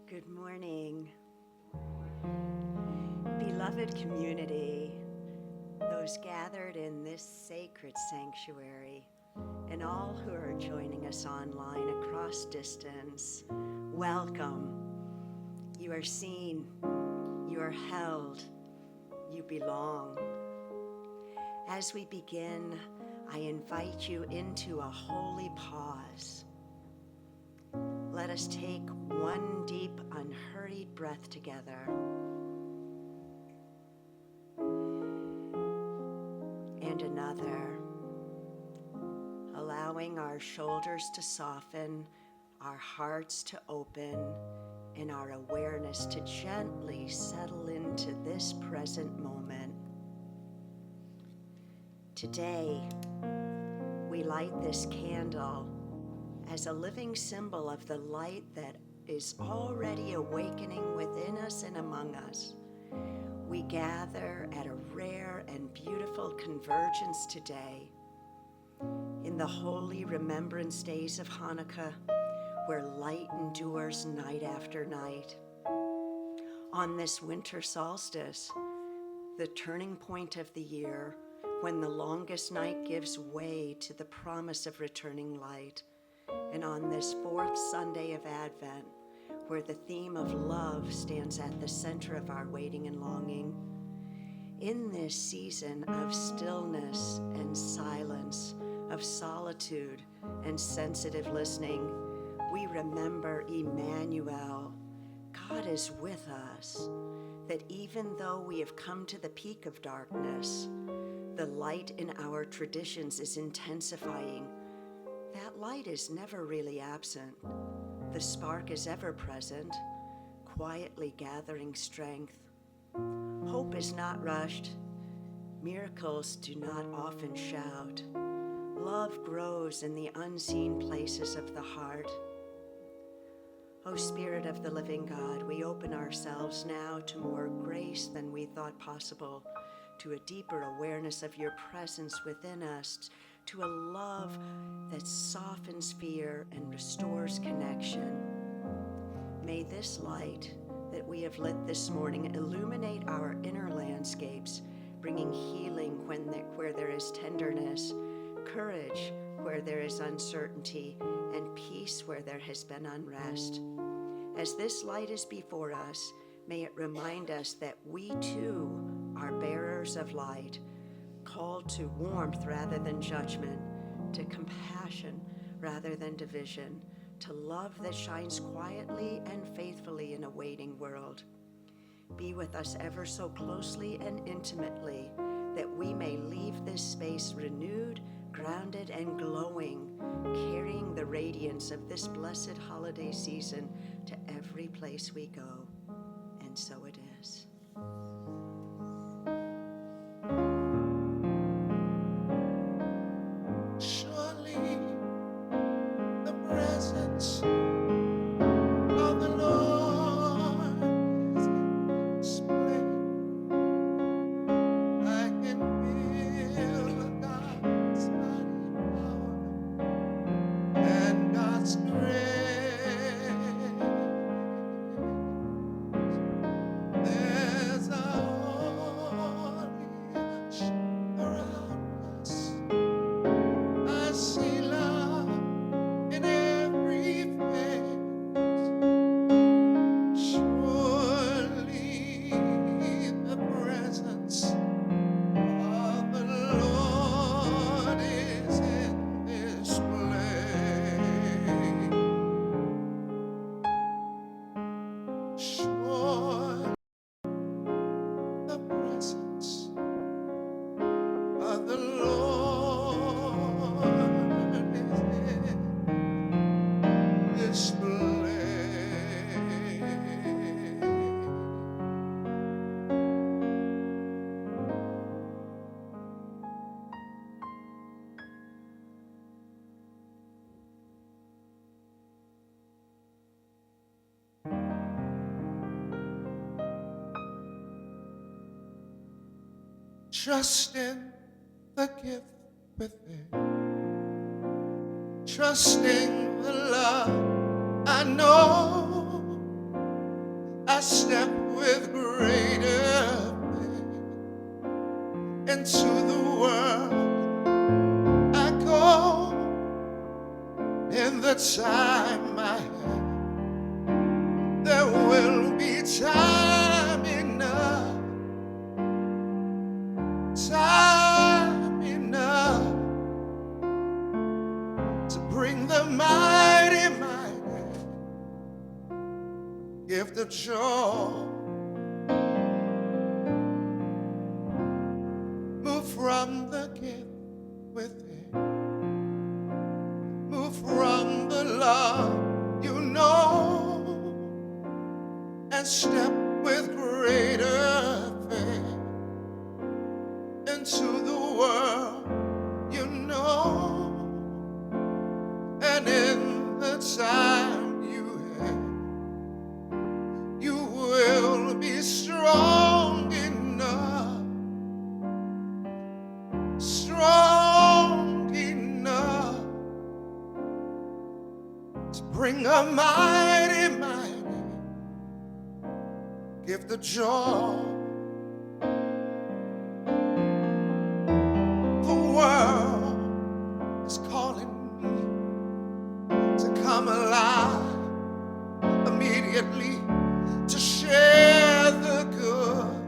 Good morning, beloved community, those gathered in this sacred sanctuary, and all who are joining us online across distance. Welcome. You are seen, you are held, you belong. As we begin, I invite you into a holy pause. Let us take one deep, unhurried breath together. And another, allowing our shoulders to soften, our hearts to open, and our awareness to gently settle into this present moment. Today, we light this candle as a living symbol of the light that is already awakening within us and among us. We gather at a rare and beautiful convergence today in the holy remembrance days of Hanukkah, where light endures night after night. On this winter solstice, the turning point of the year, when the longest night gives way to the promise of returning light, and on this fourth Sunday of Advent, where the theme of love stands at the center of our waiting and longing, in this season of stillness and silence, of solitude and sensitive listening, we remember Emmanuel. God is with us, that even though we have come to the peak of darkness, the light in our traditions is intensifying. That light is never really absent. The spark is ever present, quietly gathering strength. Hope is not rushed. Miracles do not often shout. Love grows in the unseen places of the heart. O Spirit of the living God, we open ourselves now to more grace than we thought possible, to a deeper awareness of your presence within us, to a love that softens fear and restores connection. May this light that we have lit this morning illuminate our inner landscapes, bringing healing where there is tenderness, courage where there is uncertainty, and peace where there has been unrest. As this light is before us, may it remind us that we too are bearers of light, called to warmth rather than judgment, to compassion rather than division, to love that shines quietly and faithfully in a waiting world. Be with us ever so closely and intimately, that we may leave this space renewed, grounded, and glowing, carrying the radiance of this blessed holiday season to every place we go. And so it is. There's a Sure, the presence of the Lord is in this place. Trust in the gift within, trusting the love I know. I step with greater faith into the world. I go in the time I have. There will be time enough. Time enough to bring the mighty, mighty gift of joy. Move from the gift within, move from the love you know, and step with greater faith into the world you know. And in the time you have, you will be strong enough, strong enough to bring a mighty, mighty gift of joy. The world is calling me to come alive immediately, to share the good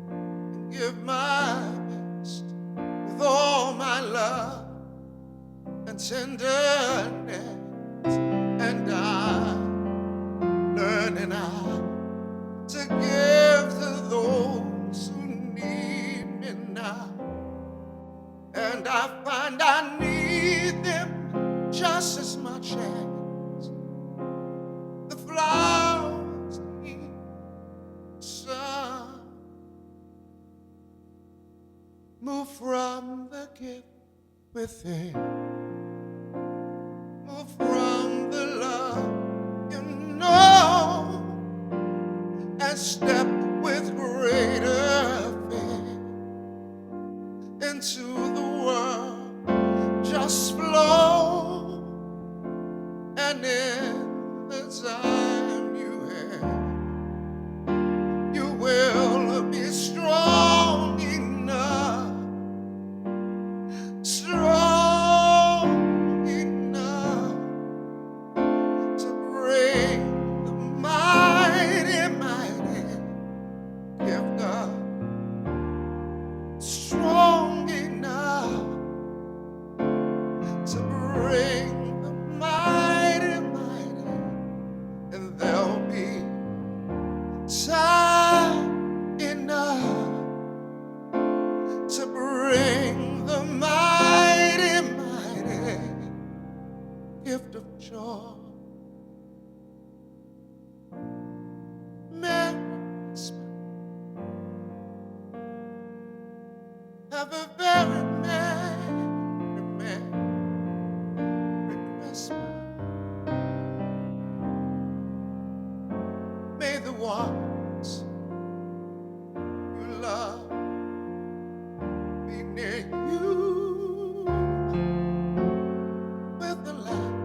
and give my best with all my love and tenderness. And I'm learning how to give to those who need me now. And I find I need them just as much as the flowers need sun. Move from the gift within, move from the love you know, and step with greater faith into the world. Just flow, and in the time you have, you will be strong enough, strong enough to bring the mighty, mighty gift of, strong enough to bring the mighty, mighty, and there'll be time enough to bring the mighty, mighty gift of joy. Merry Christmas. Have a very merry, merry Christmas. May the ones you love be near you, with the light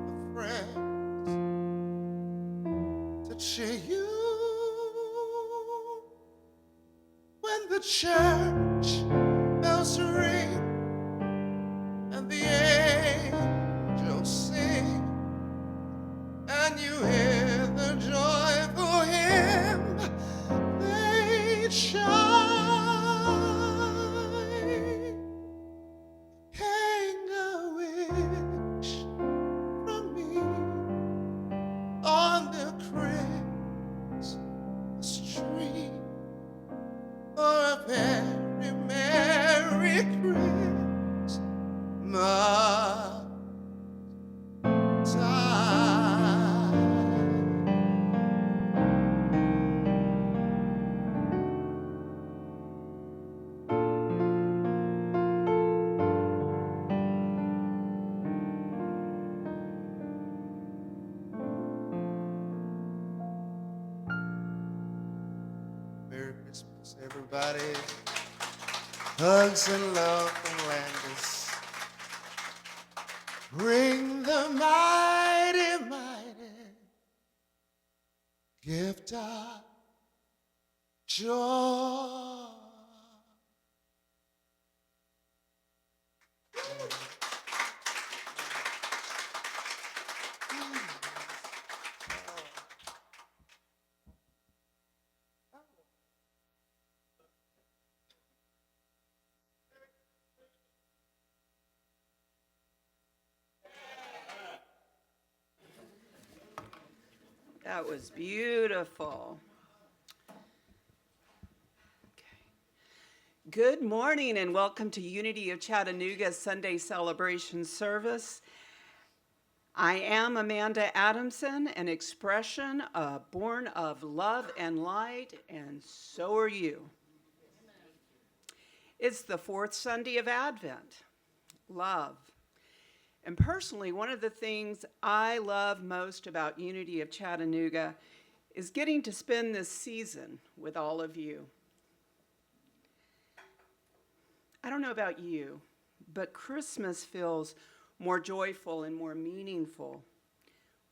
of friends to cheer you. When the church bells ring and the angels sing, and you hear the joyful hymn they chime, hang a wish from me Everybody, hugs and love and Landis. Bring the mighty, mighty gift of joy. That was beautiful. Okay. Good morning and welcome to Unity of Chattanooga's Sunday celebration service. I am Amanda Adamson, an expression born of love and light, and so are you. It's the fourth Sunday of Advent, love. And personally, one of the things I love most about Unity of Chattanooga is getting to spend this season with all of you. I don't know about you, but Christmas feels more joyful and more meaningful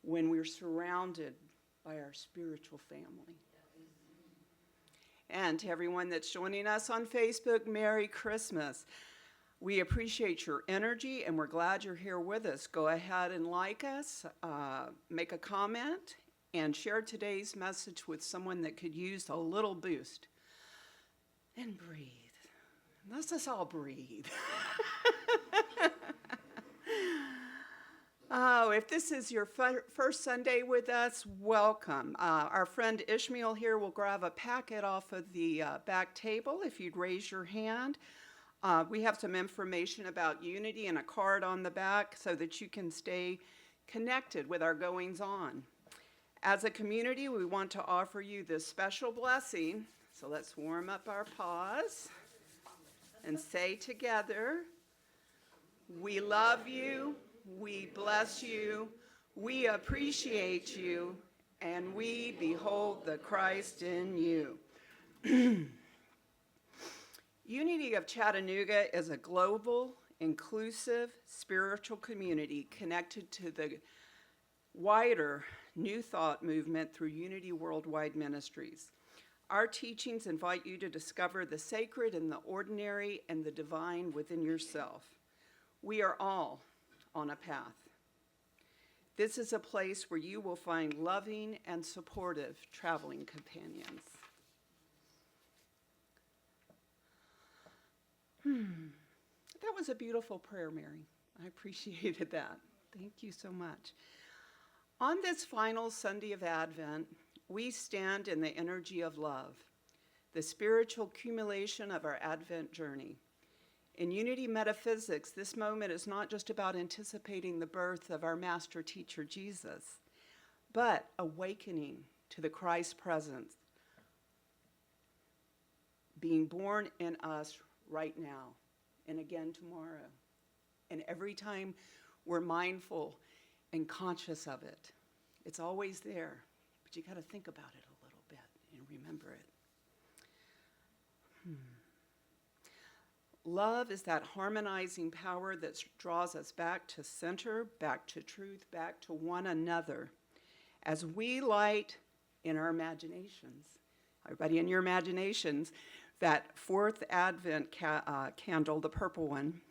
when we're surrounded by our spiritual family. And to everyone that's joining us on Facebook, Merry Christmas. We appreciate your energy and we're glad you're here with us. Go ahead and like us, make a comment, and share today's message with someone that could use a little boost. And breathe. Let's just all breathe. Oh, if this is your first Sunday with us, welcome. Our friend Ishmael here will grab a packet off of the back table if you'd raise your hand. We have some information about Unity and a card on the back so that you can stay connected with our goings on. As a community, we want to offer you this special blessing. So let's warm up our paws and say together, we love you, we bless you, we appreciate you, and we behold the Christ in you. Unity of Chattanooga is a global, inclusive, spiritual community connected to the wider New Thought movement through Unity Worldwide Ministries. Our teachings invite you to discover the sacred in the ordinary and the divine within yourself. We are all on a path. This is a place where you will find loving and supportive traveling companions. That was a beautiful prayer, Mary. I appreciated that. Thank you so much. On this final Sunday of Advent, we stand in the energy of love, the spiritual accumulation of our Advent journey. In Unity Metaphysics, this moment is not just about anticipating the birth of our master teacher, Jesus, but awakening to the Christ presence, being born in us right now and again tomorrow. And every time we're mindful and conscious of it, it's always there, but you got to think about it a little bit and remember it. Love is that harmonizing power that draws us back to center, back to truth, back to one another. As we light in our imaginations, everybody in your imaginations, that fourth Advent candle, the purple one,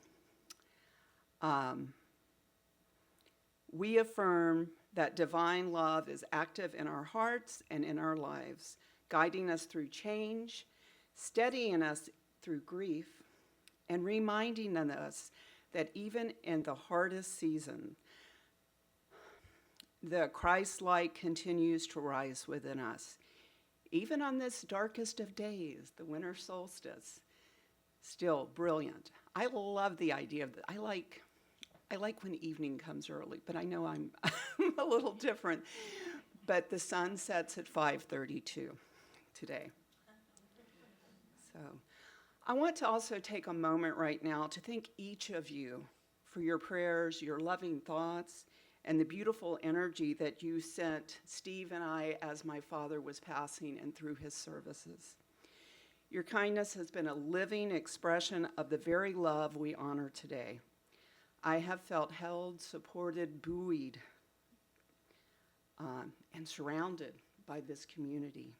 we affirm that divine love is active in our hearts and in our lives, guiding us through change, steadying us through grief, and reminding us that even in the hardest season, the Christ light continues to rise within us. Even on this darkest of days, the winter solstice, still brilliant. I love the idea of that. I like when evening comes early, but I know I'm a little different. But the sun sets at 5:32 today. So I want to also take a moment right now to thank each of you for your prayers, your loving thoughts, and the beautiful energy that you sent Steve and I as my father was passing and through his services. Your kindness has been a living expression of the very love we honor today. I have felt held, supported, buoyed, and surrounded by this community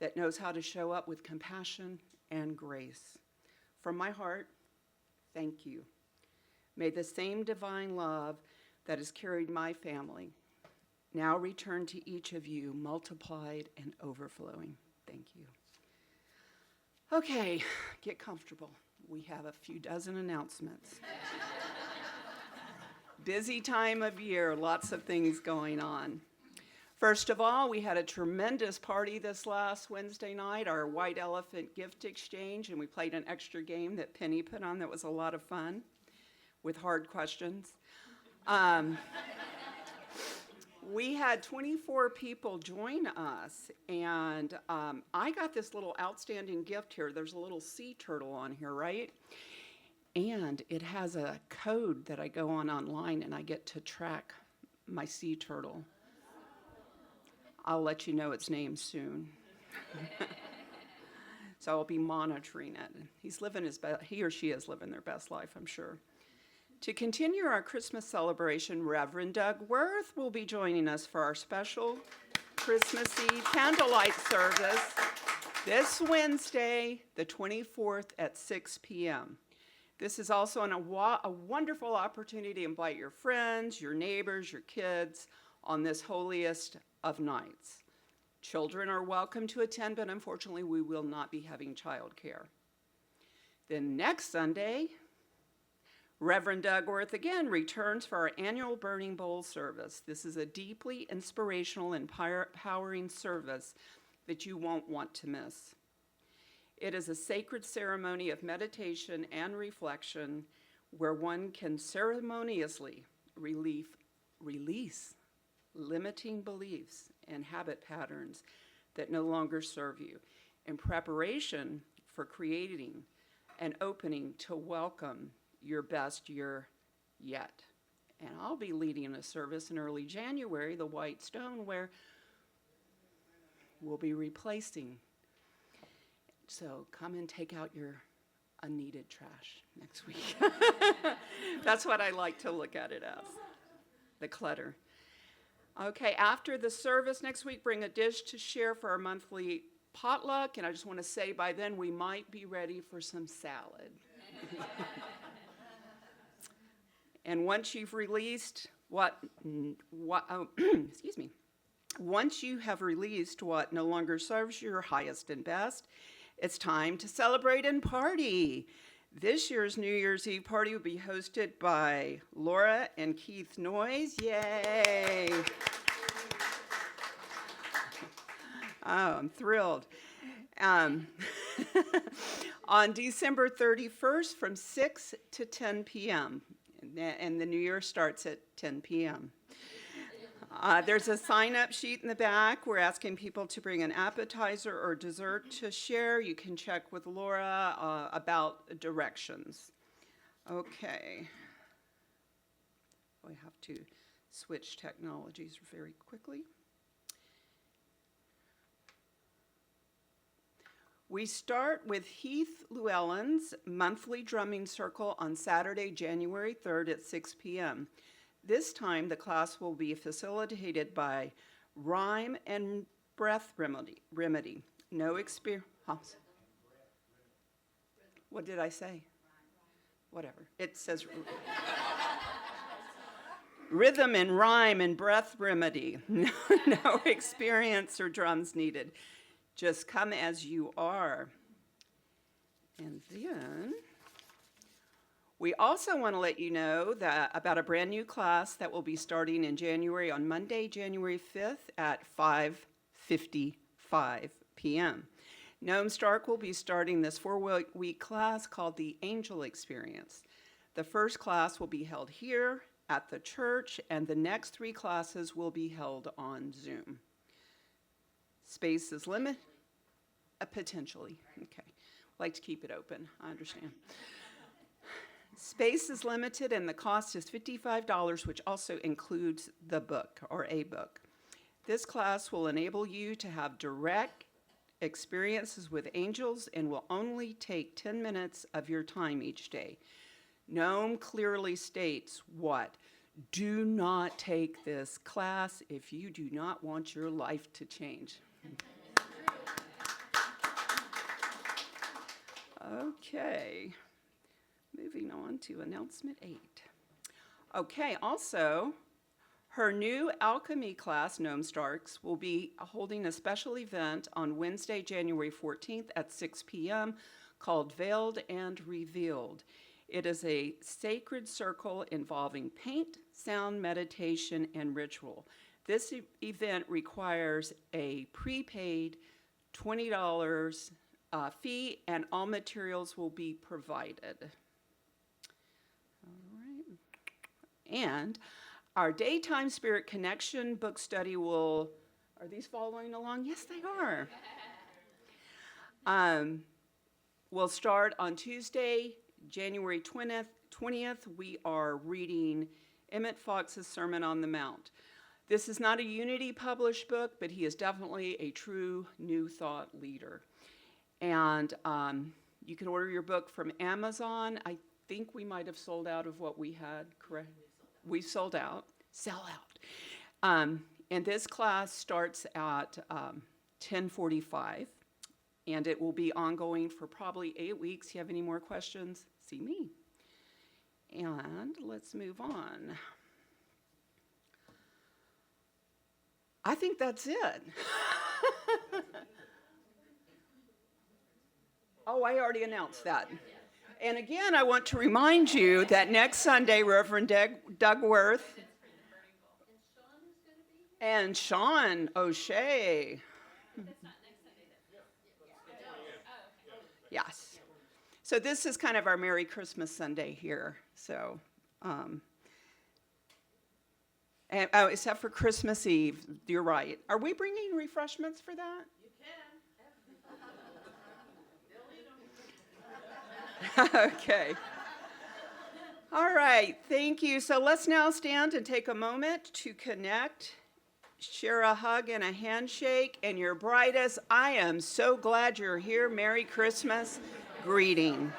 that knows how to show up with compassion and grace. From my heart, thank you. May the same divine love that has carried my family now return to each of you, multiplied and overflowing. Thank you. Okay, get comfortable. We have a few dozen announcements. Busy time of year, lots of things going on. First of all, we had a tremendous party this last Wednesday night, our White Elephant gift exchange, and we played an extra game that Penny put on that was a lot of fun with hard questions. We had 24 people join us, and I got this little outstanding gift here. There's a little sea turtle on here, right? And it has a code that I go on online, and I get to track my sea turtle. I'll let you know its name soon. So I'll be monitoring it. He or she is living their best life, I'm sure. To continue our Christmas celebration, Reverend Doug Worth will be joining us for our special Christmas Eve candlelight service this Wednesday, the 24th at 6 p.m. This is also a wonderful opportunity to invite your friends, your neighbors, your kids on this holiest of nights. Children are welcome to attend, but unfortunately we will not be having childcare. Then next Sunday, Reverend Doug Worth again returns for our annual Burning Bowl service. This is a deeply inspirational and empowering service that you won't want to miss. It is a sacred ceremony of meditation and reflection where one can ceremoniously release limiting beliefs and habit patterns that no longer serve you in preparation for creating an opening to welcome your best year yet. And I'll be leading a service in early January, the White Stone, where we'll be replacing. So come and take out your unneeded trash next week. That's what I like to look at it as, the clutter. Okay, after the service next week, bring a dish to share for our monthly potluck. And I just want to say by then we might be ready for some salad. And once you've released once you have released what no longer serves your highest and best, it's time to celebrate and party. This year's New Year's Eve party will be hosted by Laura and Keith Noyes. Yay! Oh, I'm thrilled. On December 31st from 6 to 10 p.m., and the new year starts at 10 p.m. There's a sign-up sheet in the back. We're asking people to bring an appetizer or dessert to share. You can check with Laura about directions. Okay. We have to switch technologies very quickly. We start with Heath Llewellyn's monthly drumming circle on Saturday, January 3rd at 6 p.m. This time, the class will be facilitated by Rhyme and Breath Remedy. No experience. Huh? What did I say? Whatever. It says Rhythm and Rhyme and Breath Remedy. No experience or drums needed. Just come as you are. And then we also want to let you know that about a brand new class that will be starting in January on Monday, January 5th at 5:55 p.m. Noam Stark will be starting this 4-week class called the Angel Experience. The first class will be held here at the church, and the next 3 classes will be held on Zoom. Space is limited? Potentially, okay. Like to keep it open, I understand. Space is limited and the cost is $55, which also includes the book or a book. This class will enable you to have direct experiences with angels and will only take 10 minutes of your time each day. Noam clearly states what? Do not take this class if you do not want your life to change. Okay, moving on to announcement 8. Okay, also, her new alchemy class, Gnome Starks, will be holding a special event on Wednesday, January 14th at 6 p.m. called Veiled and Revealed. It is a sacred circle involving paint, sound, meditation, and ritual. This event requires a prepaid $20 fee, and all materials will be provided. All right. And our Daytime Spirit Connection book study will, are these following along? Yes, they are. We'll start on Tuesday, January 20th. We are reading Emmett Fox's Sermon on the Mount. This is not a Unity published book, but he is definitely a true New Thought leader. And you can order your book from Amazon. I think we might have sold out of what we had, correct? We sold out. Sell out. And this class starts at 10:45, and it will be ongoing for probably 8 weeks. You have any more questions? See me. And let's move on. I think that's it. Oh, I already announced that. And again, I want to remind you that next Sunday, Reverend Dougworth and Sean O'Shea. Yes. So this is kind of our Merry Christmas Sunday here. So, except for Christmas Eve, you're right. Are we bringing refreshments for that? Okay. All right, thank you. So let's now stand and take a moment to connect, share a hug and a handshake, and your brightest, I am so glad you're here, Merry Christmas greeting.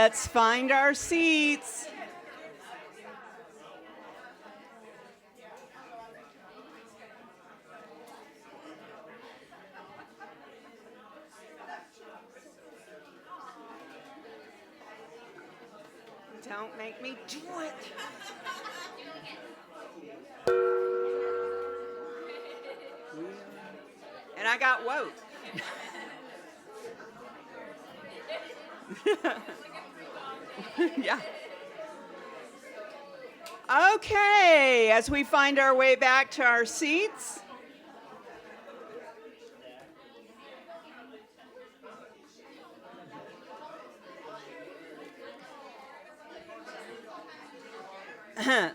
Let's find our seats. Don't make me do it. And I got woke. Yeah. Okay, as we find our way back to our seats.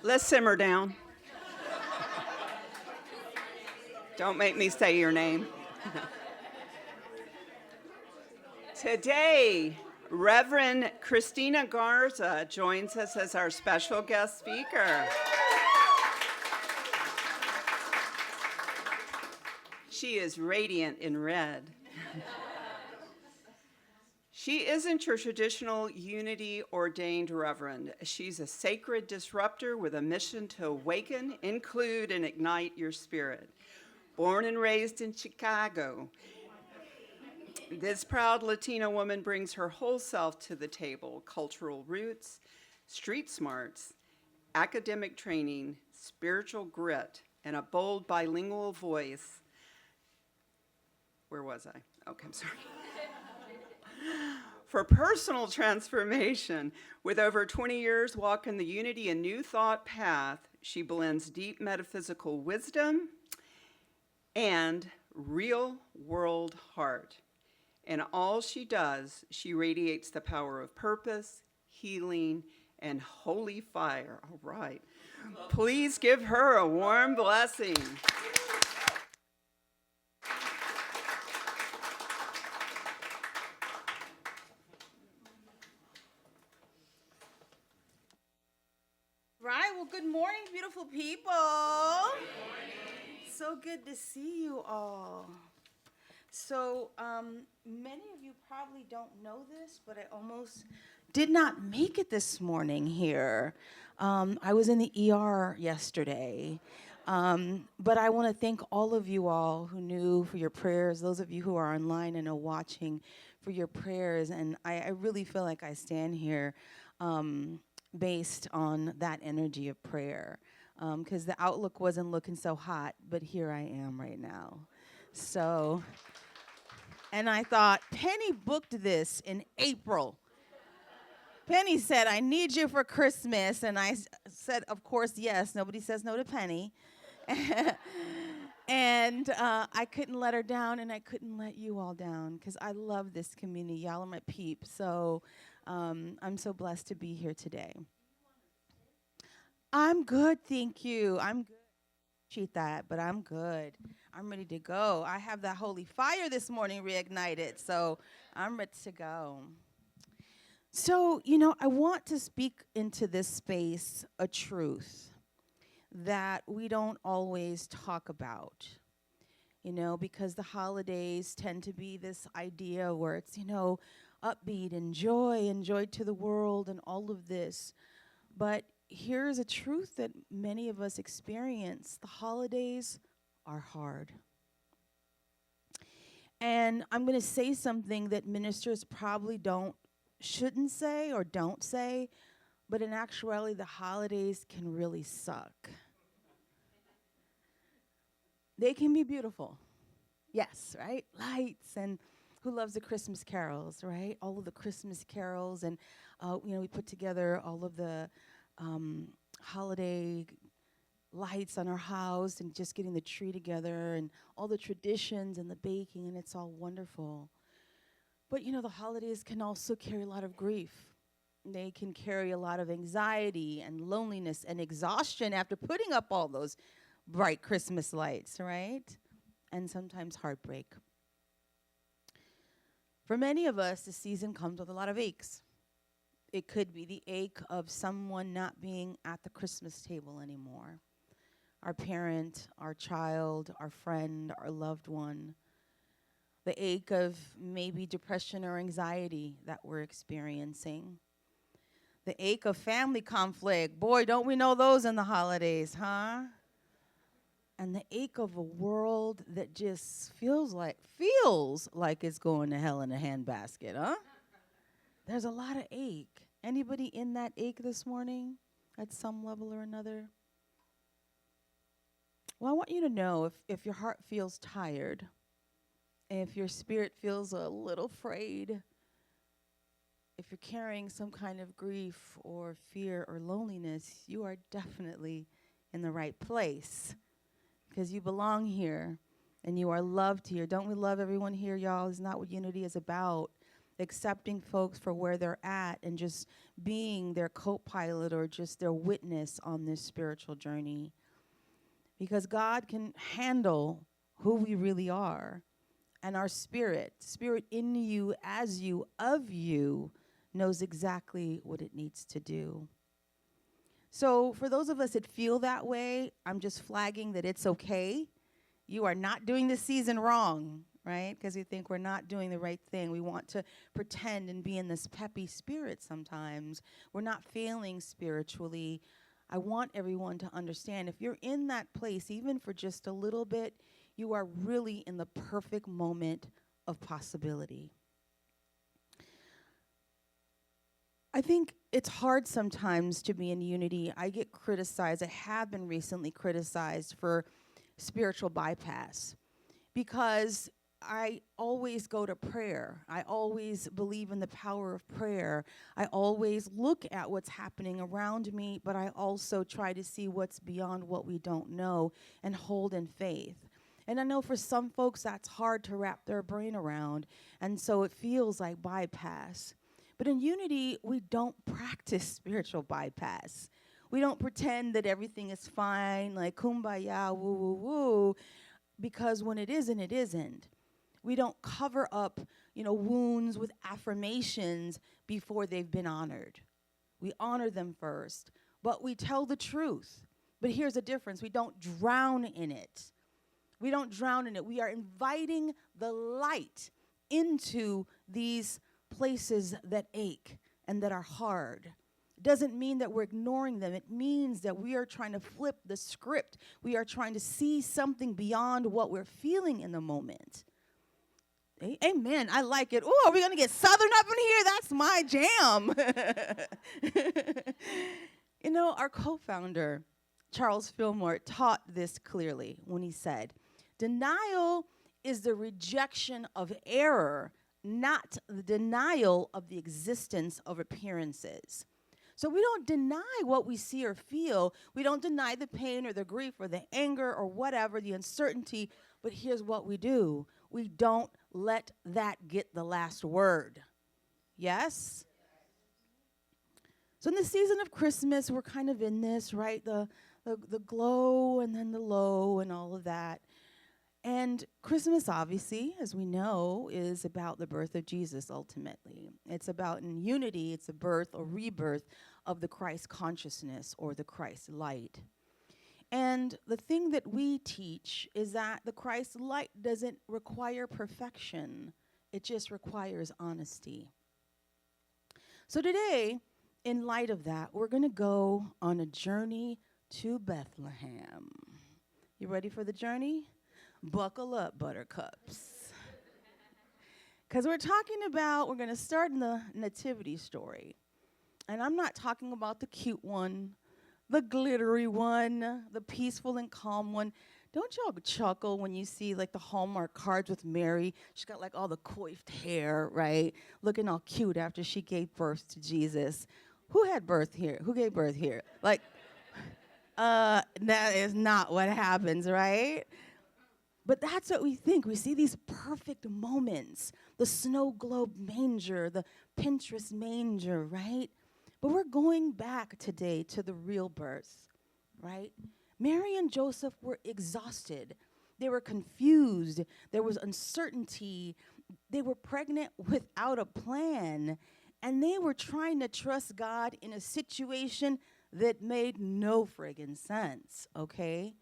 Let's simmer down. Don't make me say your name. Today, Reverend Christina Garza joins us as our special guest speaker. She is radiant in red. She isn't your traditional unity ordained reverend. She's a sacred disruptor with a mission to awaken, include, and ignite your spirit. Born and raised in Chicago, this proud Latina woman brings her whole self to the table: cultural roots, street smarts, academic training, spiritual grit, and a bold bilingual voice. Where was I? Okay, I'm sorry. For personal transformation, with over 20 years walking the unity and new thought path, she blends deep metaphysical wisdom and real world heart. In all she does, she radiates the power of purpose, healing, and holy fire. All right. Please give her a warm blessing. Right, well, good morning, beautiful people. So good to see you all. So, many of you probably don't know this, but I almost did not make it this morning here. I was in the ER yesterday. But I want to thank all of you all who knew for your prayers, those of you who are online and are watching for your prayers. And I really feel like I stand here based on that energy of prayer, because the outlook wasn't looking so hot, but here I am right now. So, and I thought, Penny booked this in April. Penny said, I need you for Christmas. And I said, of course, yes. Nobody says no to Penny. And I couldn't let her down, and I couldn't let you all down, because I love this community. Y'all are my peeps. So I'm so blessed to be here today. I'm good, thank you. I'm good. Cheat that, but I'm good. I'm ready to go. I have that holy fire this morning reignited, so I'm ready to go. So, I want to speak into this space a truth that we don't always talk about, because the holidays tend to be this idea where it's, upbeat and joy to the world and all of this. But here's a truth that many of us experience. The holidays are hard. And I'm going to say something that ministers probably shouldn't say or don't say, but in actuality, the holidays can really suck. They can be beautiful. Yes, right? Lights, and who loves the Christmas carols, right? All of the Christmas carols, and we put together all of the holiday lights on our house and just getting the tree together and all the traditions and the baking, and it's all wonderful. But the holidays can also carry a lot of grief. They can carry a lot of anxiety and loneliness and exhaustion after putting up all those bright Christmas lights, right? And sometimes heartbreak. For many of us, the season comes with a lot of aches. It could be the ache of someone not being at the Christmas table anymore. Our parent, our child, our friend, our loved one. The ache of maybe depression or anxiety that we're experiencing. The ache of family conflict. Boy, don't we know those in the holidays, huh? And the ache of a world that just feels like it's going to hell in a handbasket, huh? There's a lot of ache. Anybody in that ache this morning at some level or another? Well, I want you to know if your heart feels tired, if your spirit feels a little frayed, if you're carrying some kind of grief or fear or loneliness, you are definitely in the right place because you belong here and you are loved here. Don't we love everyone here, y'all? Isn't that what unity is about? Accepting folks for where they're at and just being their co-pilot or just their witness on this spiritual journey. Because God can handle who we really are. And our spirit in you, as you, of you, knows exactly what it needs to do. So for those of us that feel that way, I'm just flagging that it's okay. You are not doing this season wrong, right? Because we think we're not doing the right thing. We want to pretend and be in this peppy spirit sometimes. We're not failing spiritually. I want everyone to understand if you're in that place, even for just a little bit, you are really in the perfect moment of possibility. I think it's hard sometimes to be in unity. I get criticized. I have been recently criticized for spiritual bypass because I always go to prayer. I always believe in the power of prayer. I always look at what's happening around me, but I also try to see what's beyond what we don't know and hold in faith. And I know for some folks that's hard to wrap their brain around, and so it feels like bypass. But in unity, we don't practice spiritual bypass. We don't pretend that everything is fine, like kumbaya, woo, woo, woo, because when it isn't, it isn't. We don't cover up, wounds with affirmations before they've been honored. We honor them first, but we tell the truth. But here's the difference. We don't drown in it. We don't drown in it. We are inviting the light into these places that ache and that are hard. It doesn't mean that we're ignoring them. It means that we are trying to flip the script. We are trying to see something beyond what we're feeling in the moment. Amen. I like it. Oh, are we going to get Southern up in here? That's my jam. Our co-founder, Charles Fillmore, taught this clearly when he said, denial is the rejection of error, not the denial of the existence of appearances. So we don't deny what we see or feel. We don't deny the pain or the grief or the anger or whatever, the uncertainty. But here's what we do. We don't let that get the last word. Yes? So in the season of Christmas, we're kind of in this, right? The glow and then the low and all of that. And Christmas, obviously, as we know, is about the birth of Jesus ultimately. It's about in unity, it's a birth or rebirth of the Christ consciousness or the Christ light. And the thing that we teach is that the Christ light doesn't require perfection. It just requires honesty. So today, in light of that, we're going to go on a journey to Bethlehem. You ready for the journey? Buckle up, buttercups. Because we're going to start in the Nativity story. And I'm not talking about the cute one, the glittery one, the peaceful and calm one. Don't y'all chuckle when you see like the Hallmark cards with Mary? She's got like all the coiffed hair, right? Looking all cute after she gave birth to Jesus. Who had birth here? Who gave birth here? That is not what happens, right? But that's what we think. We see these perfect moments, the snow globe manger, the Pinterest manger, right? But we're going back today to the real birth, right? Mary and Joseph were exhausted. They were confused. There was uncertainty. They were pregnant without a plan. And they were trying to trust God in a situation that made no friggin' sense, okay?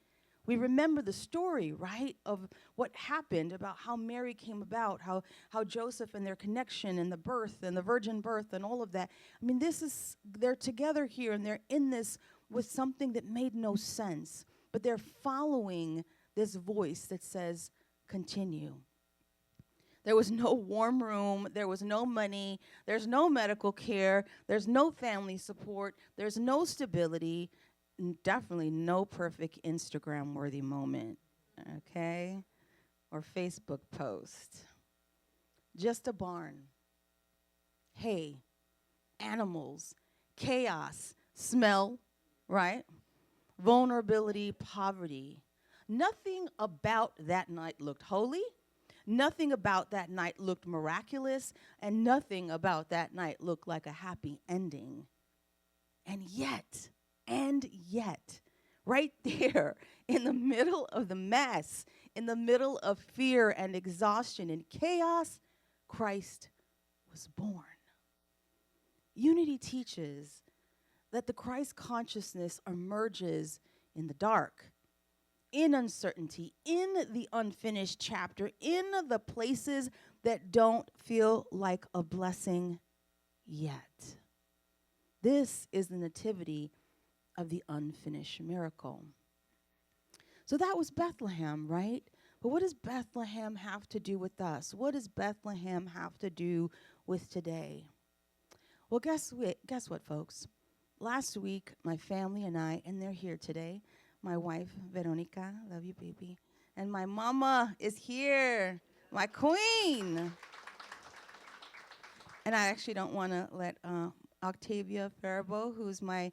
We remember the story, right, of what happened, about how Mary came about, how Joseph and their connection and the birth and the virgin birth and all of that. I mean, they're together here and they're in this with something that made no sense, but they're following this voice that says, continue. There was no warm room, there was no money, there's no medical care, there's no family support, there's no stability, definitely no perfect Instagram-worthy moment, okay? Or Facebook post. Just a barn. Hay, animals, chaos, smell, right? Vulnerability, poverty. Nothing about that night looked holy. Nothing about that night looked miraculous, and nothing about that night looked like a happy ending. And yet, right there in the middle of the mess, in the middle of fear and exhaustion and chaos, Christ was born. Unity teaches that the Christ consciousness emerges in the dark, in uncertainty, in the unfinished chapter, in the places that don't feel like a blessing yet. This is the nativity of the unfinished miracle. So that was Bethlehem, right? But what does Bethlehem have to do with us? What does Bethlehem have to do with today? Well, guess what, folks? Last week, my family and I, and they're here today, my wife, Veronica, love you, baby, and my mama is here, my queen. And I actually don't want to let Octavia Faribault, who's my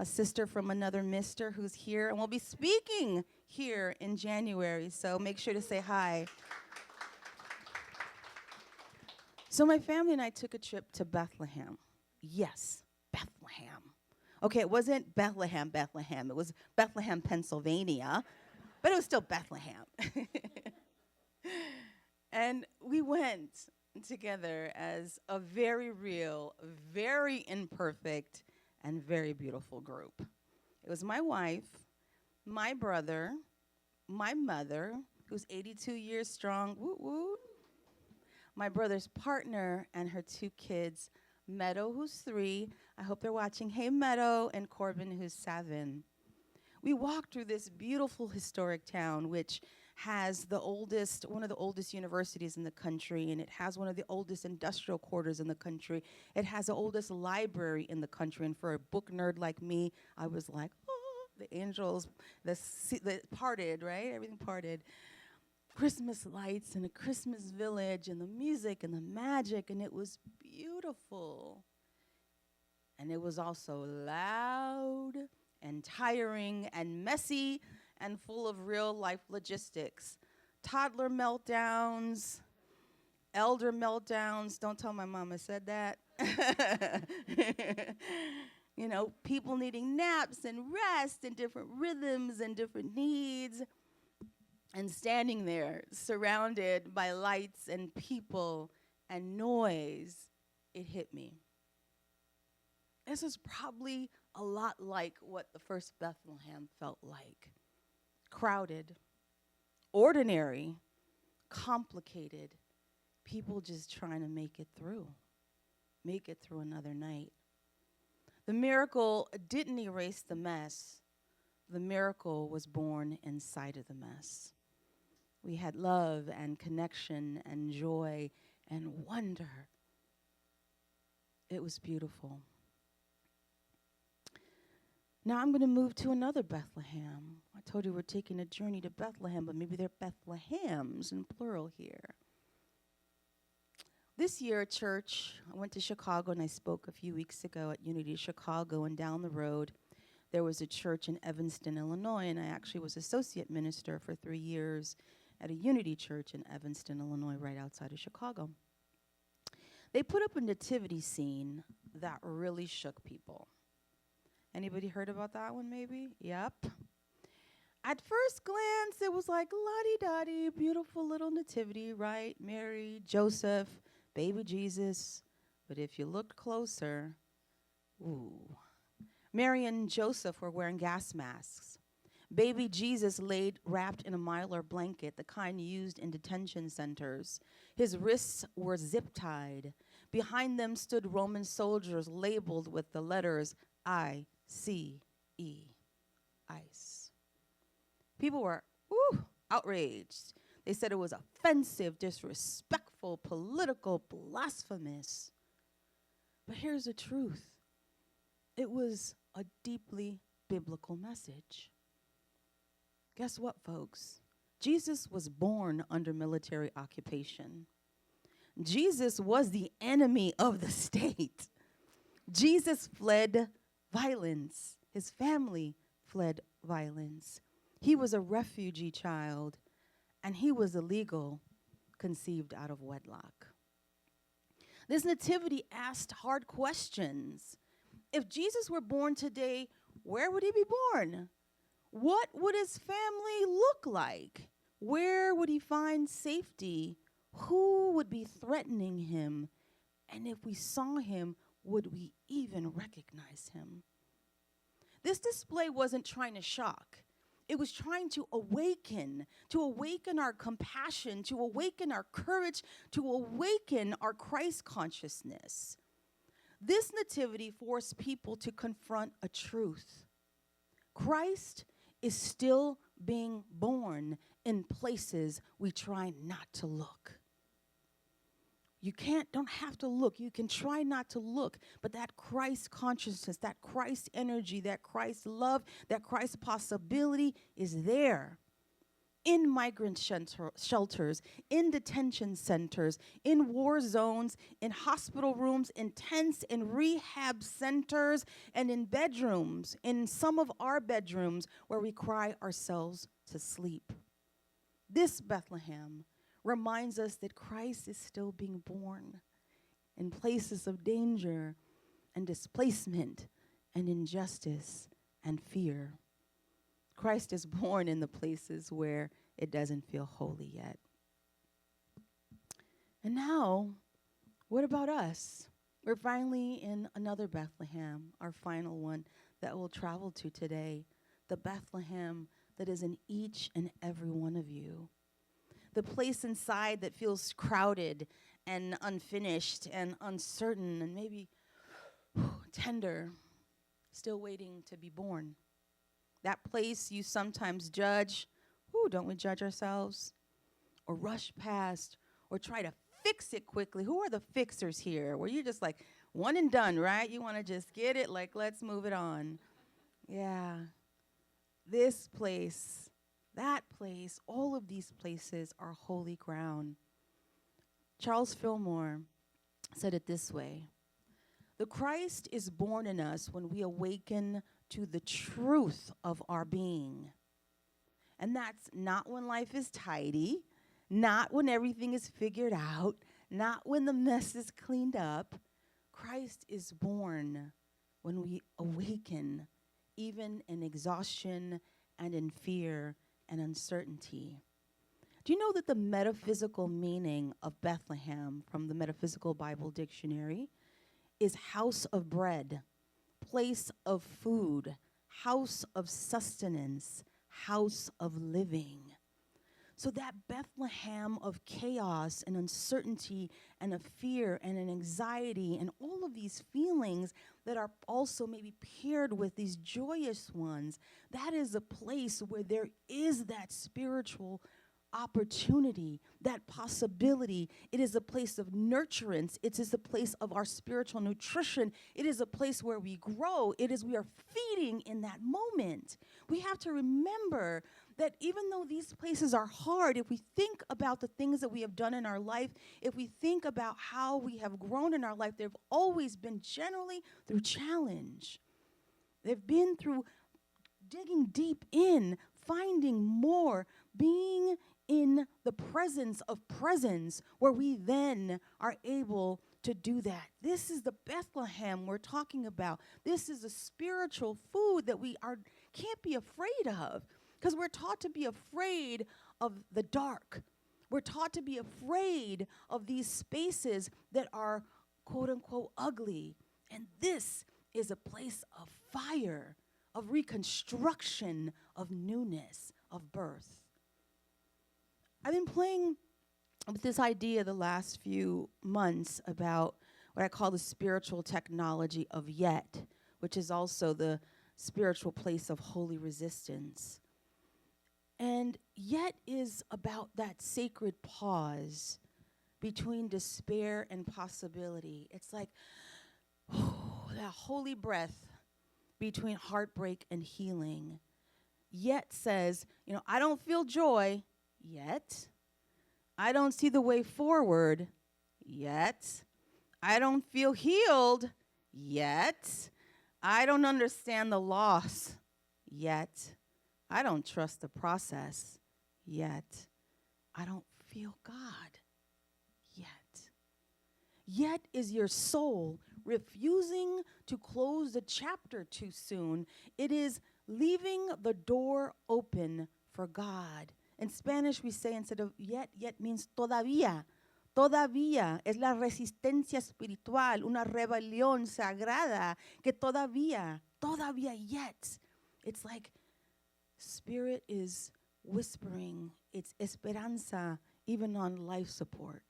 sister from another mister, who's here, and will be speaking here in January, so make sure to say hi. So my family and I took a trip to Bethlehem. Yes, Bethlehem. Okay, it wasn't Bethlehem. It was Bethlehem, Pennsylvania, but it was still Bethlehem. And we went together as a very real, very imperfect, and very beautiful group. It was my wife, my brother, my mother, who's 82 years strong, woo woo, my brother's partner, and her 2 kids, Meadow, who's 3. I hope they're watching. Hey, Meadow, and Corbin, who's 7. We walked through this beautiful historic town, which has one of the oldest universities in the country, and it has one of the oldest industrial quarters in the country. It has the oldest library in the country, and for a book nerd like me, I was like, oh, the angels, the parted, right? Everything parted. Christmas lights and a Christmas village and the music and the magic, and it was beautiful. And it was also loud and tiring and messy and full of real life logistics. Toddler meltdowns, elder meltdowns. Don't tell my mom I said that. You know, people needing naps and rest and different rhythms and different needs. And standing there, surrounded by lights and people and noise, it hit me. This is probably a lot like what the first Bethlehem felt like. Crowded, ordinary, complicated, people just trying to make it through another night. The miracle didn't erase the mess. The miracle was born inside of the mess. We had love and connection and joy and wonder. It was beautiful. Now I'm going to move to another Bethlehem. I told you we're taking a journey to Bethlehem, but maybe they're Bethlehems in plural here. This year at church, I went to Chicago and I spoke a few weeks ago at Unity Chicago, and down the road there was a church in Evanston, Illinois, and I actually was associate minister for 3 years at a Unity church in Evanston, Illinois, right outside of Chicago. They put up a nativity scene that really shook people. Anybody heard about that one, maybe? Yep. At first glance, it was like la-di-da-di, beautiful little nativity, right? Mary, Joseph, baby Jesus. But if you looked closer, ooh. Mary and Joseph were wearing gas masks. Baby Jesus laid wrapped in a mylar blanket, the kind used in detention centers. His wrists were zip-tied. Behind them stood Roman soldiers labeled with the letters I-C-E, ICE. People were outraged. They said it was offensive, disrespectful, political, blasphemous. But here's the truth. It was a deeply biblical message. Guess what, folks? Jesus was born under military occupation. Jesus was the enemy of the state. Jesus fled violence. His family fled violence. He was a refugee child, and he was illegal, conceived out of wedlock. This nativity asked hard questions. If Jesus were born today, where would he be born? What would his family look like? Where would he find safety? Who would be threatening him? And if we saw him, would we even recognize him? This display wasn't trying to shock. It was trying to awaken our compassion, to awaken our courage, to awaken our Christ consciousness. This nativity forced people to confront a truth. Christ is still being born in places we try not to look. Don't have to look. You can try not to look, but that Christ consciousness, that Christ energy, that Christ love, that Christ possibility is there. In migrant shelters, in detention centers, in war zones, in hospital rooms, in tents, in rehab centers, and in bedrooms, in some of our bedrooms where we cry ourselves to sleep. This Bethlehem reminds us that Christ is still being born in places of danger and displacement and injustice and fear. Christ is born in the places where it doesn't feel holy yet. And now, what about us? We're finally in another Bethlehem, our final one that we'll travel to today, the Bethlehem that is in each and every one of you. The place inside that feels crowded and unfinished and uncertain and maybe tender, still waiting to be born. That place you sometimes judge, don't we judge ourselves? Or rush past, or try to fix it quickly. Who are the fixers here? Where you're just like, one and done, right? You want to just get it, like, let's move it on. Yeah. This place, that place, all of these places are holy ground. Charles Fillmore said it this way: the Christ is born in us when we awaken to the truth of our being. And that's not when life is tidy, not when everything is figured out, not when the mess is cleaned up. Christ is born when we awaken, even in exhaustion and in fear and uncertainty. Do you know that the metaphysical meaning of Bethlehem from the Metaphysical Bible Dictionary is house of bread, place of food, house of sustenance, house of living? So that Bethlehem of chaos and uncertainty and of fear and an anxiety and all of these feelings that are also maybe paired with these joyous ones, that is a place where there is that spiritual opportunity, that possibility. It is a place of nurturance. It is a place of our spiritual nutrition. It is a place where we grow. We are feeding in that moment. We have to remember that even though these places are hard, if we think about the things that we have done in our life, if we think about how we have grown in our life, they've always been generally through challenge. They've been through digging deep in, finding more, being in the presence of presence, where we then are able to do that. This is the Bethlehem we're talking about. This is a spiritual food that we can't be afraid of, because we're taught to be afraid of the dark. We're taught to be afraid of these spaces that are quote unquote ugly. And this is a place of fire, of reconstruction, of newness, of birth. I've been playing with this idea the last few months about what I call the spiritual technology of yet, which is also the spiritual place of holy resistance. And yet is about that sacred pause between despair and possibility. It's like that holy breath between heartbreak and healing. Yet says, I don't feel joy yet. I don't see the way forward yet. I don't feel healed yet. I don't understand the loss yet. I don't trust the process yet. I don't feel God yet. Yet is your soul refusing to close the chapter too soon. It is leaving the door open for God. In Spanish, we say instead of yet means todavía. Todavía es la resistencia espiritual, una rebelión sagrada que todavía yet. It's like Spirit is whispering its esperanza even on life support.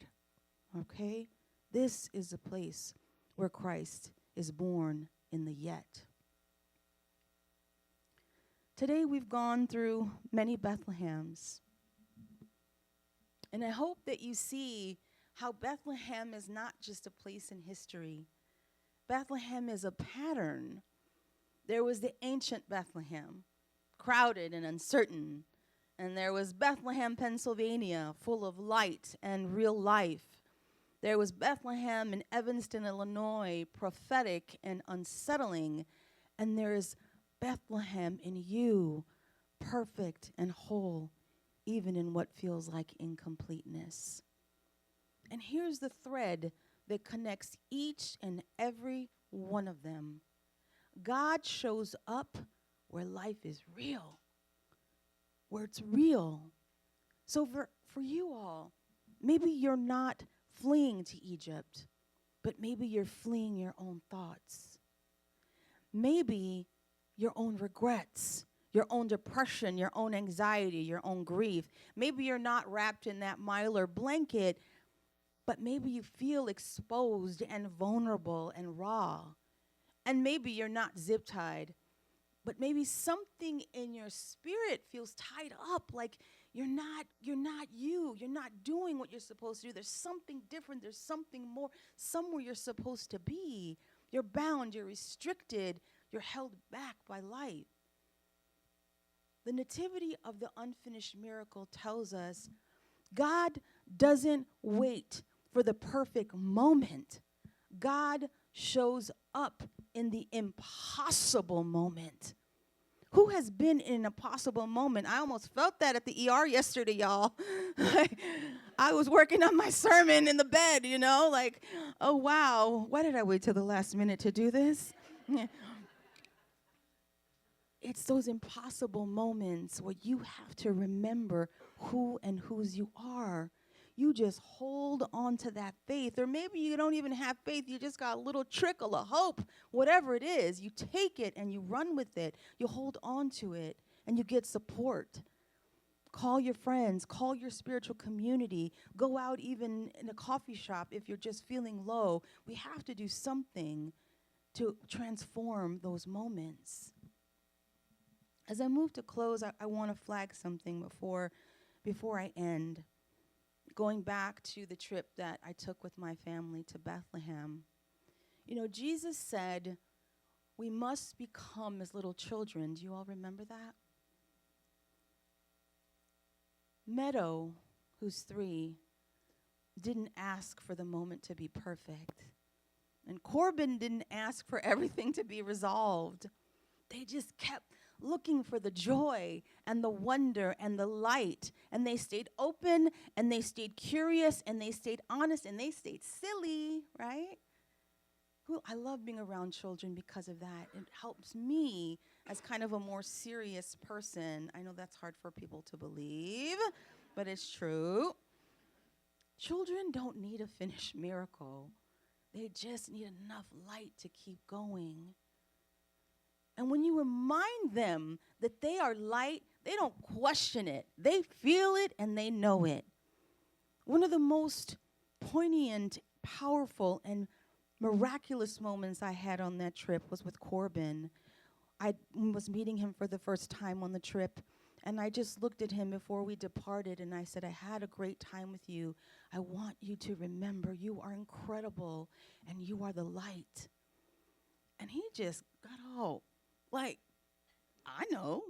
Okay? This is a place where Christ is born in the yet. Today we've gone through many Bethlehems. And I hope that you see how Bethlehem is not just a place in history. Bethlehem is a pattern. There was the ancient Bethlehem, crowded and uncertain. And there was Bethlehem, Pennsylvania, full of light and real life. There was Bethlehem in Evanston, Illinois, prophetic and unsettling. And there is Bethlehem in you, perfect and whole, even in what feels like incompleteness. And here's the thread that connects each and every one of them. God shows up where life is real, where it's real. So for you all, maybe you're not fleeing to Egypt, but maybe you're fleeing your own thoughts. Maybe your own regrets, your own depression, your own anxiety, your own grief. Maybe you're not wrapped in that mylar blanket, but maybe you feel exposed and vulnerable and raw. And maybe you're not zip-tied, but maybe something in your spirit feels tied up, like you're not you. You're not doing what you're supposed to do. There's something different. There's something more, somewhere you're supposed to be. You're bound, you're restricted, you're held back by life. The nativity of the unfinished miracle tells us God doesn't wait for the perfect moment. God shows up in the impossible moment. Who has been in an impossible moment? I almost felt that at the ER yesterday, y'all. I was working on my sermon in the bed, like, oh, wow, why did I wait till the last minute to do this? It's those impossible moments where you have to remember who and whose you are. You just hold on to that faith. Or maybe you don't even have faith. You just got a little trickle of hope. Whatever it is, you take it and you run with it. You hold on to it and you get support. Call your friends. Call your spiritual community. Go out even in a coffee shop if you're just feeling low. We have to do something to transform those moments. As I move to close, I want to flag something before I end. Going back to the trip that I took with my family to Bethlehem. Jesus said, we must become as little children. Do you all remember that? Meadow, who's 3, didn't ask for the moment to be perfect. And Corbin didn't ask for everything to be resolved. They just kept looking for the joy and the wonder and the light. And they stayed open and they stayed curious and they stayed honest and they stayed silly, right? I love being around children because of that. It helps me as kind of a more serious person. I know that's hard for people to believe, but it's true. Children don't need a finished miracle. They just need enough light to keep going. And And when you remind them that they are light, they don't question it. They feel it and they know it. One of the most poignant, powerful, and miraculous moments I had on that trip was with Corbin. I was meeting him for the first time on the trip, and I just looked at him before we departed, and I said, I had a great time with you. I want you to remember you are incredible, and you are the light. And he just got all, like, I know.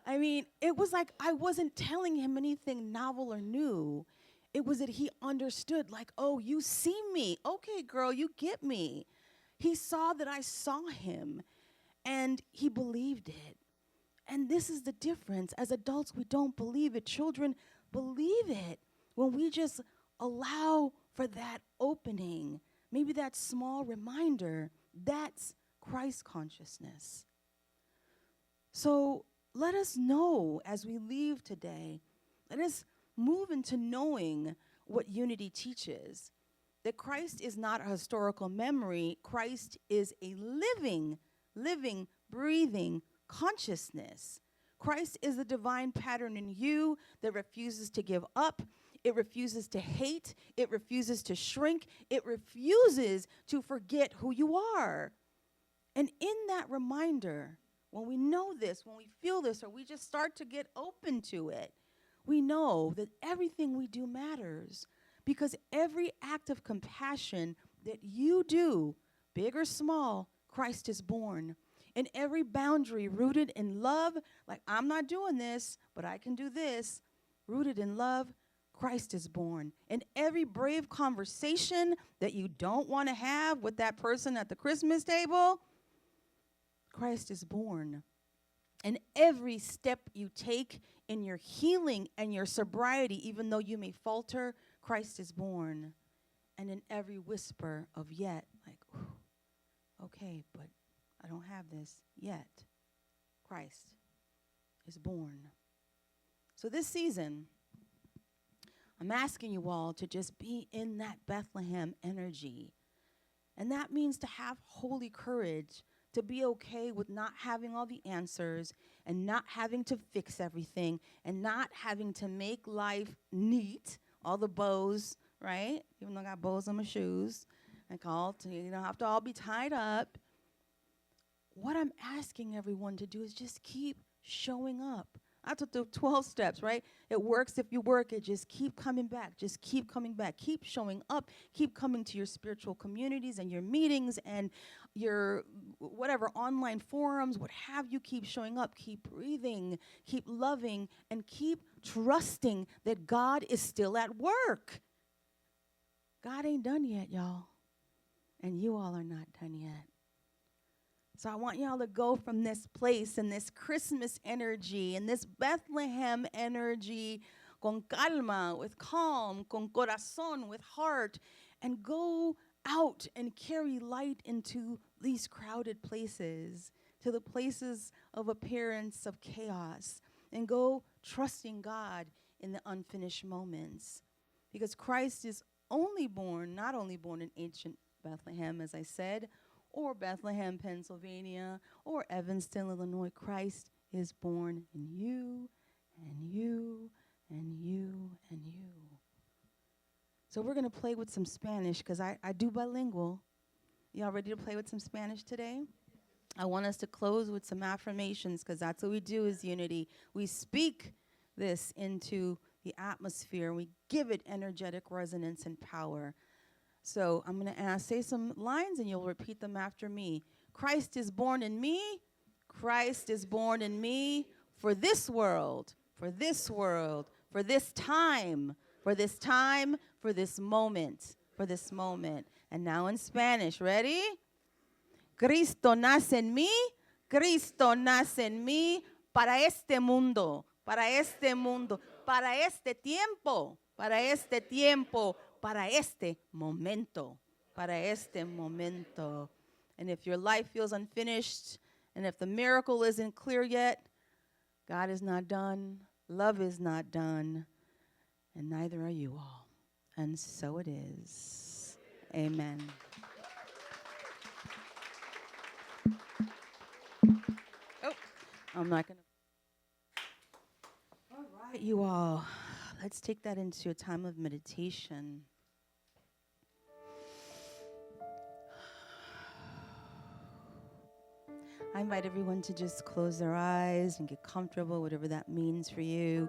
I mean, it was like I wasn't telling him anything novel or new. It was that he understood, like, oh, you see me. Okay, girl, you get me. He saw that I saw him, and he believed it. And this is the difference. As adults, we don't believe it. Children believe it when we just allow for that opening, maybe that small reminder. That's Christ consciousness. So let us know as we leave today, let us move into knowing what unity teaches. That Christ is not a historical memory. Christ is a living, breathing consciousness. Christ is the divine pattern in you that refuses to give up. It refuses to hate. It refuses to shrink. It refuses to forget who you are. And in that reminder, when we know this, when we feel this, or we just start to get open to it, we know that everything we do matters, because every act of compassion that you do, big or small, Christ is born. And every boundary rooted in love, like I'm not doing this, but I can do this, rooted in love, Christ is born. And every brave conversation that you don't want to have with that person at the Christmas table, Christ is born. And every step you take in your healing and your sobriety, even though you may falter, Christ is born. And in every whisper of yet, like, okay, but I don't have this yet, Christ is born. So this season, I'm asking you all to just be in that Bethlehem energy. And that means to have holy courage, to be okay with not having all the answers and not having to fix everything and not having to make life neat, all the bows, right? Even though I got bows on my shoes, and you don't have to all be tied up. What I'm asking everyone to do is just keep showing up. That's what the 12 steps, right? It works if you work it. Just keep coming back. Just keep coming back. Keep showing up. Keep coming to your spiritual communities and your meetings and your whatever online forums, what have you. Keep showing up. Keep breathing. Keep loving. And keep trusting that God is still at work. God ain't done yet, y'all. And you all are not done yet. So I want y'all to go from this place and this Christmas energy and this Bethlehem energy, con calma, with calm, con corazón, with heart, and go out and carry light into these crowded places, to the places of appearance of chaos, and go trusting God in the unfinished moments. Because Christ is not only born in ancient Bethlehem, as I said, or Bethlehem, Pennsylvania, or Evanston, Illinois. Christ is born in you, and you, and you, and you. So we're going to play with some Spanish, because I do bilingual. Y'all ready to play with some Spanish today? I want us to close with some affirmations, because that's what we do as unity. We speak this into the atmosphere, and we give it energetic resonance and power. So I'm going to say some lines, and you'll repeat them after me. Christ is born in me. Christ is born in me for this world, for this world, for this time, for this time, for this moment, for this moment. And now in Spanish, ready? Cristo nace en mí. Cristo nace en mí para este mundo, para este mundo, para este tiempo, para este tiempo, para este momento, para este momento. And if your life feels unfinished, and if the miracle isn't clear yet, God is not done, love is not done, and neither are you all. And so it is. Amen. I'm not going to. All right, you all. Let's take that into a time of meditation. I invite everyone to just close their eyes and get comfortable, whatever that means for you.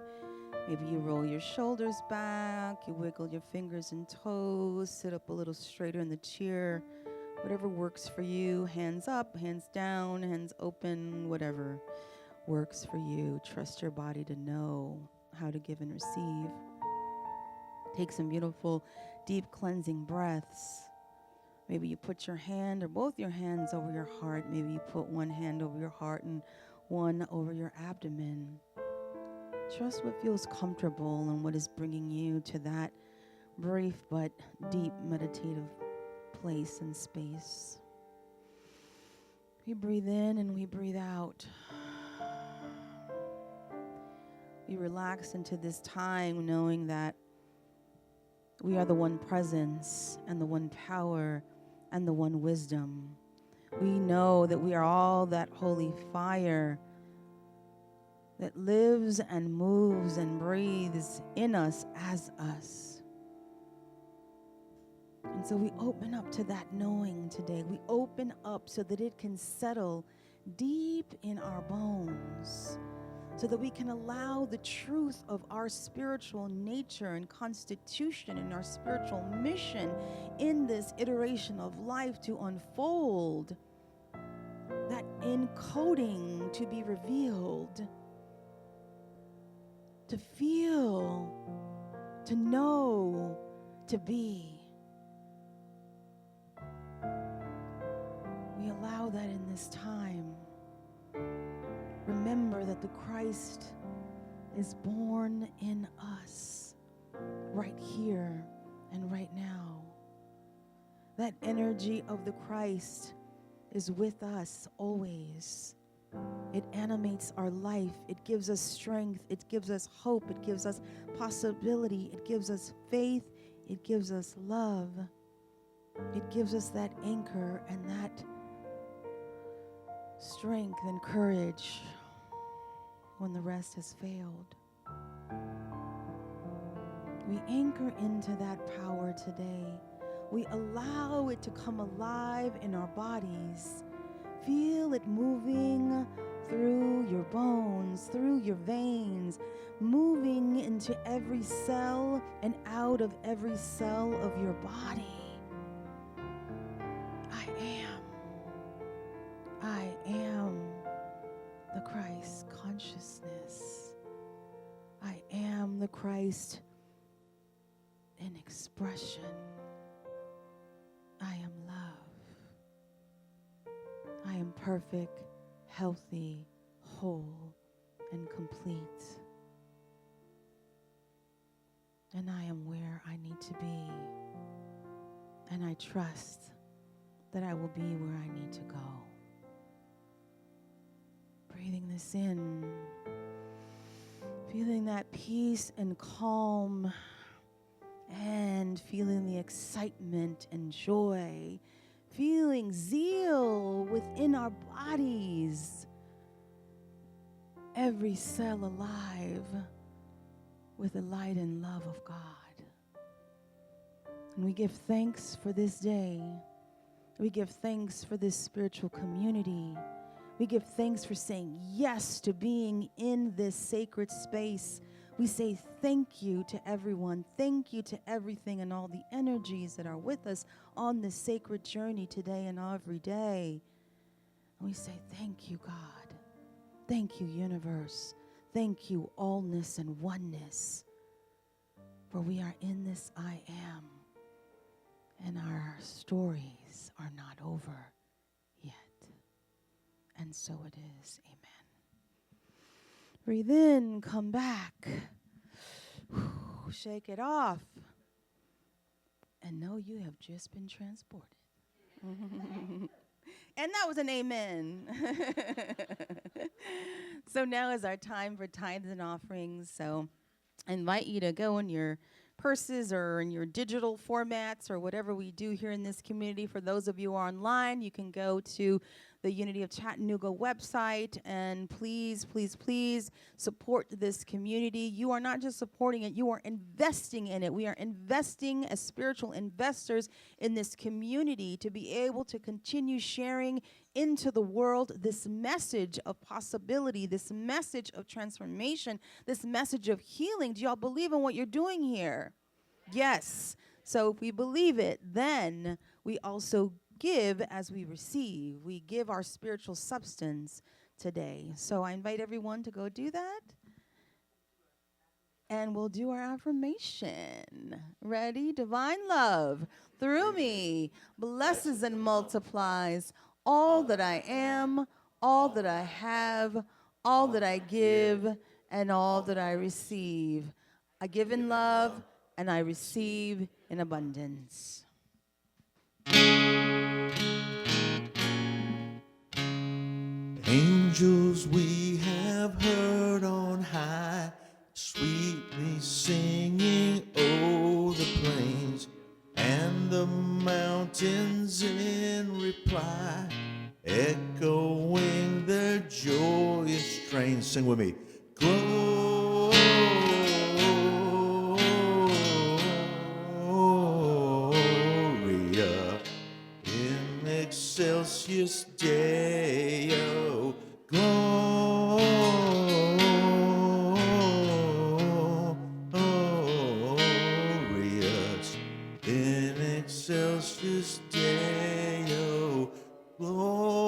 Maybe you roll your shoulders back, you wiggle your fingers and toes, sit up a little straighter in the chair, whatever works for you. Hands up, hands down, hands open, whatever works for you. Trust your body to know how to give and receive. Take some beautiful, deep cleansing breaths. Maybe you put your hand or both your hands over your heart. Maybe you put one hand over your heart and one over your abdomen. Trust what feels comfortable and what is bringing you to that brief but deep meditative place and space. We breathe in and we breathe out. We relax into this time knowing that we are the one presence and the one power and the one wisdom. We know that we are all that holy fire that lives and moves and breathes in us as us. And so we open up to that knowing today. We open up so that it can settle deep in our bones, so that we can allow the truth of our spiritual nature and constitution and our spiritual mission in this iteration of life to unfold, that encoding to be revealed, to feel, to know, to be. We allow that in this time. Remember that the Christ is born in us right here and right now. That energy of the Christ is with us always. It animates our life. It gives us strength. It gives us hope. It gives us possibility. It gives us faith. It gives us love. It gives us that anchor and that strength and courage when the rest has failed. We anchor into that power today. We allow it to come alive in our bodies. Feel it moving through your bones, through your veins, moving into every cell and out of every cell of your body. I am the Christ consciousness. I am the Christ in expression. I am love. I am perfect, healthy, whole, and complete. And I am where I need to be. And I trust that I will be where I need to go. Breathing this in, feeling that peace and calm, and feeling the excitement and joy, feeling zeal within our bodies, every cell alive with the light and love of God. And we give thanks for this day. We give thanks for this spiritual community. We give thanks for saying yes to being in this sacred space. We say thank you to everyone. Thank you to everything and all the energies that are with us on this sacred journey today and every day. And we say thank you, God. Thank you, universe. Thank you, allness and oneness. For we are in this I am. And our stories are not over yet. And so it is. Amen. Breathe in, come back. Shake it off. And know you have just been transported. And that was an amen. So now is our time for tithes and offerings. So I invite you to go in your purses or in your digital formats or whatever we do here in this community. For those of you who are online, you can go to the Unity of Chattanooga website, and please, please, please support this community. You are not just supporting it, you are investing in it. We are investing as spiritual investors in this community to be able to continue sharing into the world this message of possibility, this message of transformation, this message of healing. Do y'all believe in what you're doing here? Yes. So if we believe it, then we also give as we receive. We give our spiritual substance today. So I invite everyone to go do that. And we'll do our affirmation. Ready? Divine love through me blesses and multiplies all that I am, all that I have, all that I give, and all that I receive. I give in love and I receive in abundance. Angels we have heard on high, sweetly singing o'er the plains, and the mountains in reply, echoing their joyous strains. Sing with me. Gloria in excelsis Deo. Glorious in excelsis Deo. Gloria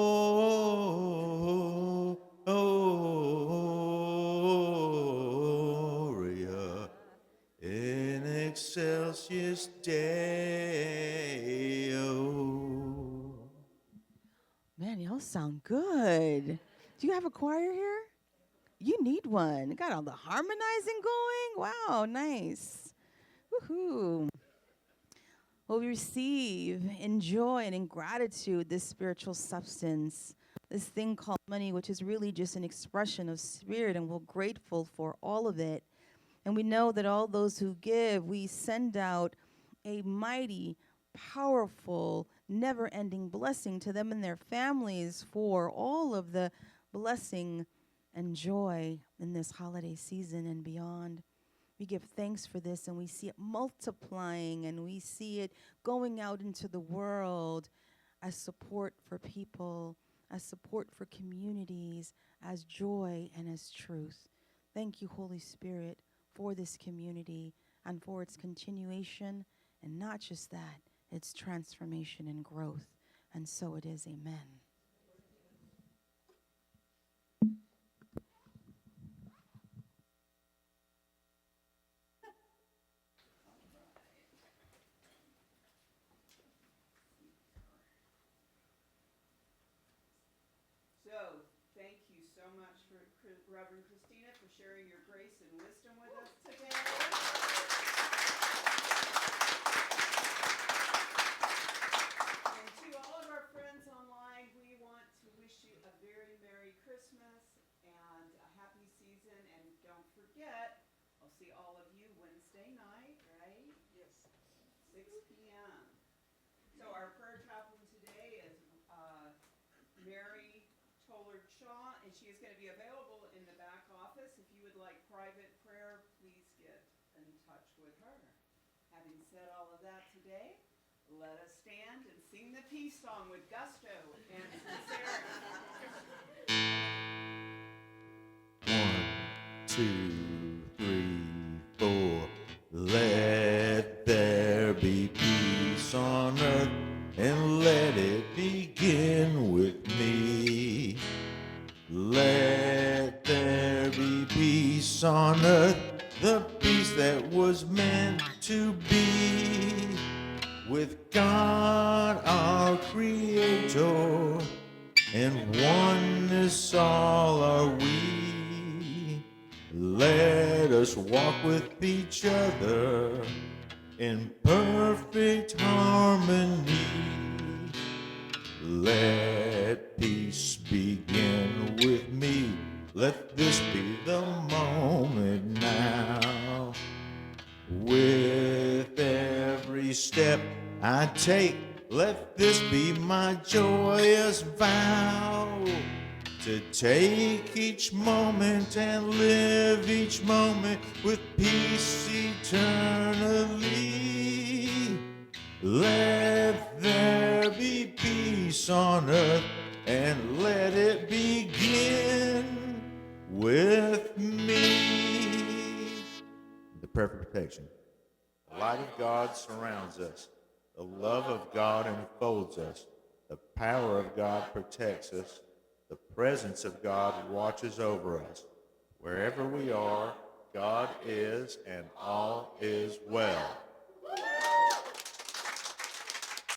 in excelsis Deo. Man, y'all sound good. Do you have a choir here? You need one. Got all the harmonizing going. Wow, nice. Woohoo. Well, we receive in joy and in gratitude this spiritual substance, this thing called money, which is really just an expression of spirit, and we're grateful for all of it. And we know that all those who give, we send out a mighty, powerful, never-ending blessing to them and their families for all of the blessing and joy in this holiday season and beyond. We give thanks for this, and we see it multiplying, and we see it going out into the world as support for people, as support for communities, as joy and as truth. Thank you, Holy Spirit, for this community and for its continuation, and not just that, its transformation and growth. And so it is, amen. So, thank you so much for Reverend Christina for sharing your grace and wisdom with us today. And to all of our friends online, we want to wish you a very Merry Christmas and a happy season. And don't forget, I'll see all of you Wednesday night, right? Yes. 6 p.m. So our prayer chaplain today is Mary Tollard-Shaw, and she is going to be available in the back office. If you would like private prayer, please get in touch with her. Having said all of that today, let us stand and sing the peace song with gusto and sincerity. 1, 2, 3, 4. Let there be peace on earth, and let it begin with me. Let there be peace on earth, the peace that was meant to be, with God our Creator, and oneness all are we. Let us walk with each other in perfect harmony. Let peace begin with me. Let this be the moment now. With every step I take, let this be my joyous vow. to take each moment and live each moment with peace eternally. Let there be peace on earth, and let it begin with me. The prayer for protection. The light of God surrounds us. The love of God enfolds us. The power of God protects us. The presence of God watches over us. Wherever we are, God is, and all is well.